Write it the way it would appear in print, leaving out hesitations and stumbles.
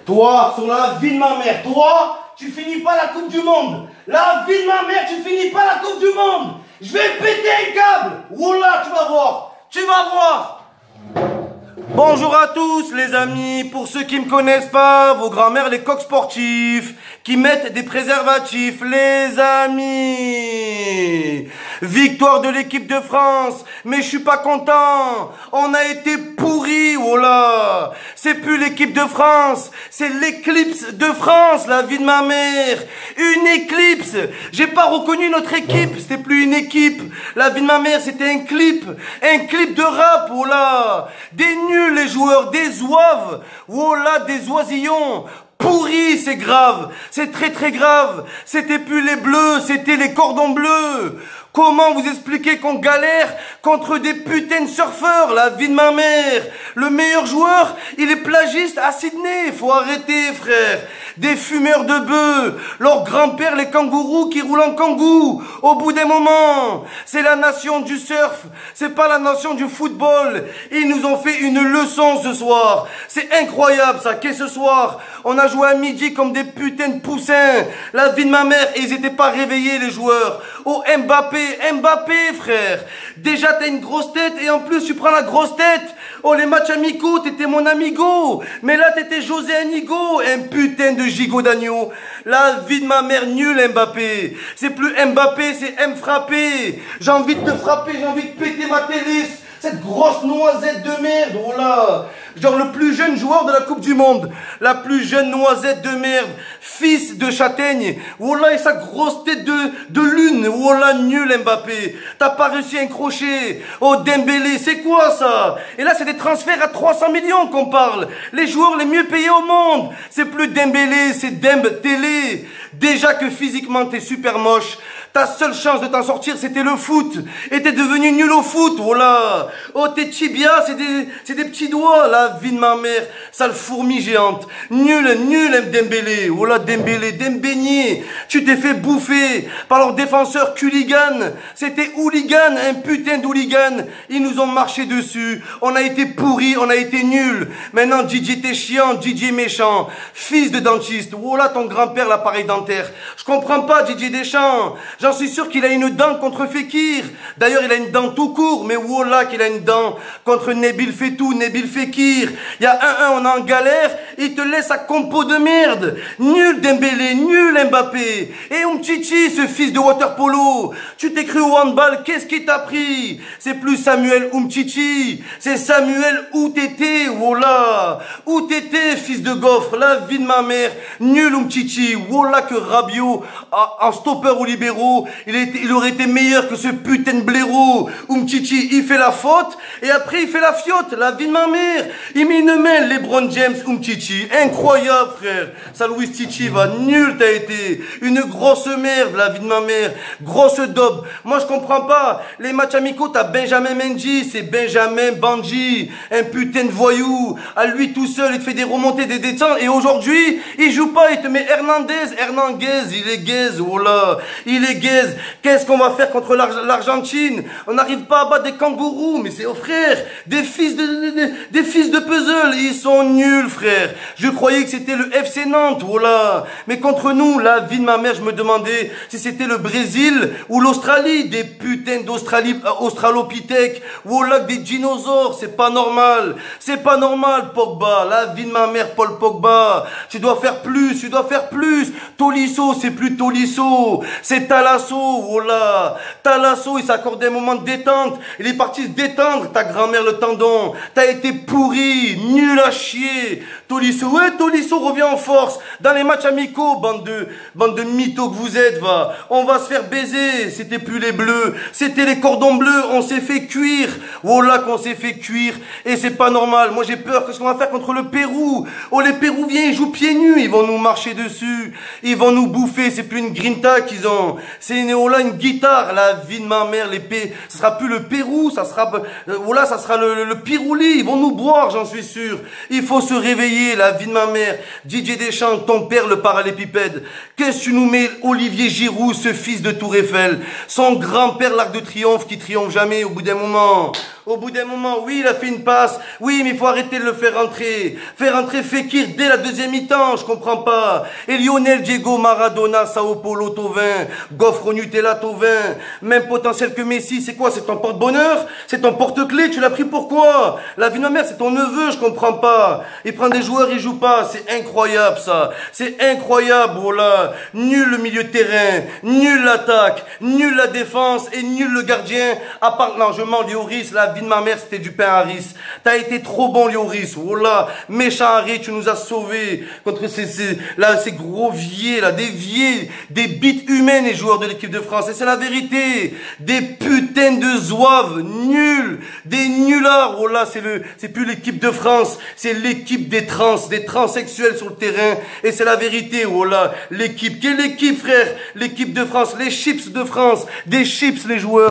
Toi, sur la vie de ma mère, toi, tu finis pas la Coupe du Monde. La vie de ma mère, tu finis pas la Coupe du Monde. Je vais péter un câble. Wallah, tu vas voir. Tu vas voir. Bonjour à tous les amis, pour ceux qui me connaissent pas, vos grands-mères les coqs sportifs, qui mettent des préservatifs, les amis. Victoire de l'équipe de France, mais je suis pas content, on a été pourris, oh là. C'est plus l'équipe de France, c'est l'éclipse de France, la vie de ma mère. Une éclipse, j'ai pas reconnu notre équipe, c'était plus une équipe, la vie de ma mère c'était un clip de rap, oh là. Des nuls les joueurs, des zouaves, oh là, des oisillons. Pourri, c'est grave, c'est très très grave. C'était plus les bleus, c'était les cordons bleus. Comment vous expliquer qu'on galère contre des putains de surfeurs, la vie de ma mère. Le meilleur joueur, il est plagiste à Sydney, faut arrêter frère. Des fumeurs de bœufs, leur grand-père les kangourous qui roulent en kangou. Au bout des moments, c'est la nation du surf, c'est pas la nation du football. Ils nous ont fait une leçon ce soir. C'est incroyable ça, qu'est ce soir on a joué à midi comme des putains de poussins. La vie de ma mère, et ils étaient pas réveillés les joueurs. Oh Mbappé frère. Déjà t'as une grosse tête et en plus tu prends la grosse tête. Oh les matchs amicaux, t'étais mon amigo. Mais là t'étais José Anigo, un putain de gigot d'agneau. La vie de ma mère nulle Mbappé. C'est plus Mbappé, c'est M frappé. J'ai envie de te frapper, j'ai envie de péter ma télé. Cette grosse noisette de merde, oh là. Genre le plus jeune joueur de la Coupe du Monde. La plus jeune noisette de merde. Fils de châtaigne. Oh là, et sa grosse tête de lune. Oh là, nul Mbappé. T'as pas réussi à accrocher. Oh Dembélé, c'est quoi ça? Et là, c'est des transferts à 300 millions qu'on parle. Les joueurs les mieux payés au monde. C'est plus Dembélé, c'est Dembélé. Déjà que physiquement, t'es super moche. Ta seule chance de t'en sortir, c'était le foot. Et t'es devenu nul au foot, oh là. Oh, tes tibias, c'est des petits doigts, la vie de ma mère. Sale fourmi géante. Nul, Dembélé. Oh là, Dembélé. Tu t'es fait bouffer par leur défenseur Culigan. C'était hooligan, un putain d'hooligan. Ils nous ont marché dessus. On a été pourris, on a été nuls. Maintenant, Didier t'es chiant, Didier méchant. Fils de dentiste. Oh là, ton grand-père, l'appareil dentaire. Je comprends pas, Didier Deschamps. J'en suis sûr qu'il a une dent contre Fekir. D'ailleurs, il a une dent tout court, mais voilà qu'il a une dent contre Nabil Fetou, Nabil Fekir. Il y a 1-1, on est en galère, il te laisse à compo de merde. Nul Dembélé, nul Mbappé. Et Umtiti, ce fils de waterpolo. Tu t'es cru au handball, qu'est-ce qui t'a pris? C'est plus Samuel Umtiti, c'est Samuel Outete, voilà. Outete, fils de gaufre, la vie de ma mère. Nul Umtiti, voilà que Rabiot, en stopper ou libéraux, il aurait été meilleur que ce putain de blaireau. Umtiti, il fait la faute et après il fait la fiotte. La vie de ma mère. Il met une main, LeBron James, Umtiti. Incroyable, frère. Ça, Louis Titi va nul, t'as été. Une grosse merde, la vie de ma mère. Grosse daube. Moi, je comprends pas. Les matchs amicaux, t'as Benjamin Mendy, c'est Benjamin Bandji. Un putain de voyou. À lui tout seul, il te fait des remontées, des descentes. Et aujourd'hui, il joue pas, il te met Hernandez, il est gaze, oh là. Il est gaze. Qu'est-ce qu'on va faire contre l'Argentine? On n'arrive pas à battre des kangourous, mais c'est, oh frère, des fils de puzzle. Ils sont nuls, frère. Je croyais que c'était le FC Nantes, voilà. Mais contre nous, la vie de ma mère, je me demandais si c'était le Brésil ou l'Australie. Des putains d'Australopithèques. Voilà, des dinosaures. C'est pas normal. C'est pas normal, Pogba. La vie de ma mère, Paul Pogba. Tu dois faire plus, tu dois faire plus. Tolisso, c'est plus Tolisso. C'est Talasso, voilà. Talasso, il s'accordait un moment de détente. Il est parti se détendre, ta grand-mère le tendon. T'as été pourri, nul à chier. Tolisso, ouais, Tolisso revient en force. Dans les matchs amicaux, bande de mythos que vous êtes, va. On va se faire baiser. C'était plus les bleus, c'était les cordons bleus. On s'est fait cuire. Voilà qu'on s'est fait cuire. Et c'est pas normal. Moi, j'ai peur. Qu'est-ce qu'on va faire contre le Pérou? Oh, les Pérouviens, ils jouent pieds nus. Ils vont nous marcher dessus. Ils vont nous bouffer. C'est plus une grinta qu'ils ont. C'est une guitare, la vie de ma mère, ça sera plus le Pérou, ça sera, voilà, ça sera le Pirouli, ils vont nous boire, j'en suis sûr. Il faut se réveiller, la vie de ma mère. Didier Deschamps, ton père le parallépipède. Qu'est-ce que tu nous mets, Olivier Giroud, ce fils de Tour Eiffel? Son grand-père, l'Arc de Triomphe, qui triomphe jamais au bout d'un moment. Au bout d'un moment, oui, il a fait une passe. Oui, mais il faut arrêter de le faire rentrer. Faire rentrer Fekir dès la deuxième mi-temps, je comprends pas. Et Lionel, Diego, Maradona, Sao Paulo, Thauvin, Goffre, Nutella, Thauvin. Même potentiel que Messi, c'est quoi? C'est ton porte-bonheur? C'est ton porte-clés? Tu l'as pris pourquoi? La vie de ma mère, c'est ton neveu, je comprends pas. Il prend des joueurs, il joue pas. C'est incroyable, ça. C'est incroyable, voilà. Nul le milieu de terrain, nul l'attaque, nul la défense et nul le gardien. À part, non, je mens, Lloris, la vie de ma mère, c'était du pain à riz. T'as été trop bon, Lloris. Voilà. Méchant Harry, tu nous as sauvés contre ces gros vieux, là, des bites humaines, les joueurs de l'équipe de France. Et c'est la vérité. Des putains de zouaves, nuls, des nullards. Voilà, c'est plus l'équipe de France, c'est l'équipe des transsexuels sur le terrain. Et c'est la vérité, voilà. L'équipe, quelle équipe, frère? L'équipe de France, les chips de France, des chips, les joueurs.